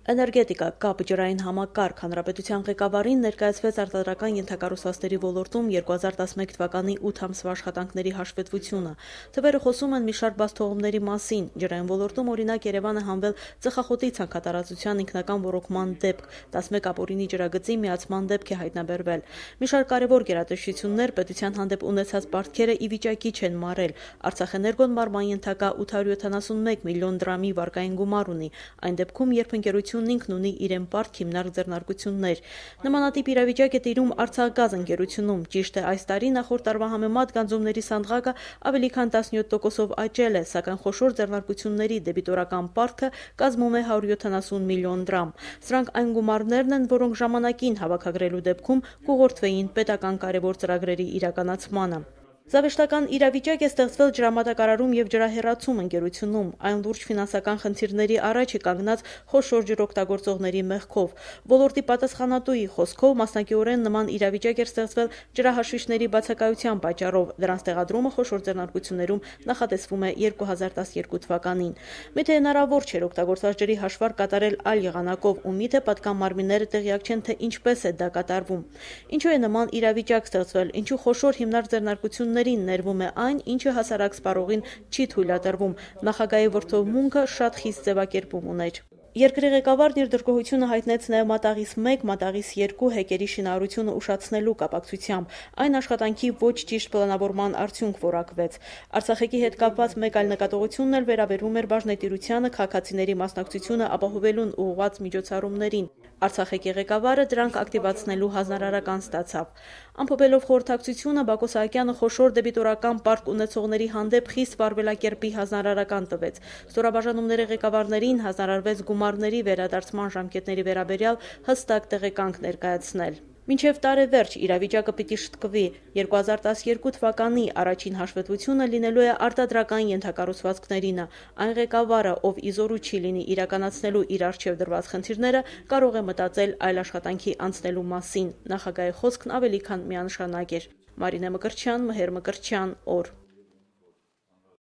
Էներգետիկա, կապ, ջրային համակարգ հանրապետության ղեկավարին ներկայացվեց արտադրական ենթակառուցվածքների ոլորտում 2011 թվականի 8 ամսվա աշխատանքների հաշվետվությունը։ Թվերը խոսում են մի շարք բացթողումների մասին։ Ջրային ոլորտում օրինակ Երևանը հանվել ծխախոտի ցանքատարածության ինքնական ոռոգման դեպք, 11 ապօրինի ջրագծի միացման դեպք է հայտնաբերվել։ Մի շարք կարևոր գերատեսչություններ պետության հանդեպ ունեցած պարտքերը ի վիճակի չեն մարել։ Արցախէներգոն մարման ենթակա 871 միլիոն դրամի վարկային գումար ունի։ Այն դեպքում, երբ ընկերությունն ինքն ունի իրեն պարտք հիմնարկ ձեռնարկություններ։ Նմանատիպ իրավիճակ է տիրում Արցախգազ ընկերությունում։ Ճիշտ է, այս տարի նախորդ տարվա համեմատ գանձումների սանդղակը ավելի քան 17%-ով աճել է, սակայն խոշոր ձեռնարկությունների դեբիտորական պարտքը կազմում է 170 միլիոն դրամ։ Սրանք այն գումարներն են, որոնք ժամանակին հավաքագրելու դեպքում կուղղորդվեին պետական կարևոր ծրագրերի իրականացմանը։ Զավեշտական իրավիճակ է ստեղծվել ջրամատակարարում և ջրահեռացում ընկերությունում։ Այն լուրջ ֆինանսական խնդիրների առաջ է կանգնած խոշոր ջրօգտագործողների մեղքով։ Ոլորտի պատասխանատուի խոսքով մասնակիորեն նման իրավիճակ էր ստեղծվել ջրահաշվիչների բացակայության պատճառով։ Դրանց տեղադրումը խոշոր ձեռնարկություններում նախատեսվում է 2012 թվականին։ Միթե հնարավոր չէր օգտագործված ջրի հաշվարկ կատարել այլ եղանակով ու միթե պատկան մարմինները տեղյակ չեն, թե ինչպես է դա կատարվում։ Ինչու է նման իրավիճակ ստեղծվել, ինչու խոշոր հիմնարկ ձեռնարկություններին ներվում է այն, ինչը հասարակ սպառողին չի թույլատրվում։ Նախագահի որդորմունքը շատ խիստ ձևակերպում ուներ։ Երկրի ղեկավարն իր դրգոհությունը հայտնեց նաև մատաղիս 1, մատաղիս 2 հեկերի շինարարությունը ուշացնելու կապակցությամբ։ Այն աշխատանքի ոչ ճիշտ պլանավորման արդյունք որակվեց։ Արցախեկի հետ կապված մեկ այլ նկատողությունն էլ վերաբերում էր բաժնետիրությանը քաղաքացիների մասնակցությունը ապահովելուն ուղղված միջոցառումներին։ Արցախեկի ղեկավարը դրանք ակտիվացնելու հանրարարական ստացավ։ Ամփոփելով խորհրդակցությունը, Բակո Սահակյանը խոշոր դեբիտորական պարտք ունեցողների հանդեպ խիստ վարվելակերպի հանրարարական տվեց։ Ստորաբաժանումների ղեկավարներին հանձնարարվեց գումարների վերադարձման ժամկետների վերաբերյալ հստակ տեղեկանք ներկայացնել։ Մինչև տարեվերջ իրավիճակը պիտի շտկվի։ 2012 թվականի առաջին հաշվետվությունը լինելու է արտադրական ենթակառուցվածքներինը։ Այն ղեկավարը, ով իզորու չի լինի իրականացնելու իր առջև դրված խնդիրները, կարող է մտածել այլ աշխատանքի անցնելու մասին։ Նախագահի խոսքն ավելի քան միանշանակ էր։ Մարինե Մկրտչյան, Մհեր Մկրտչյան, օր։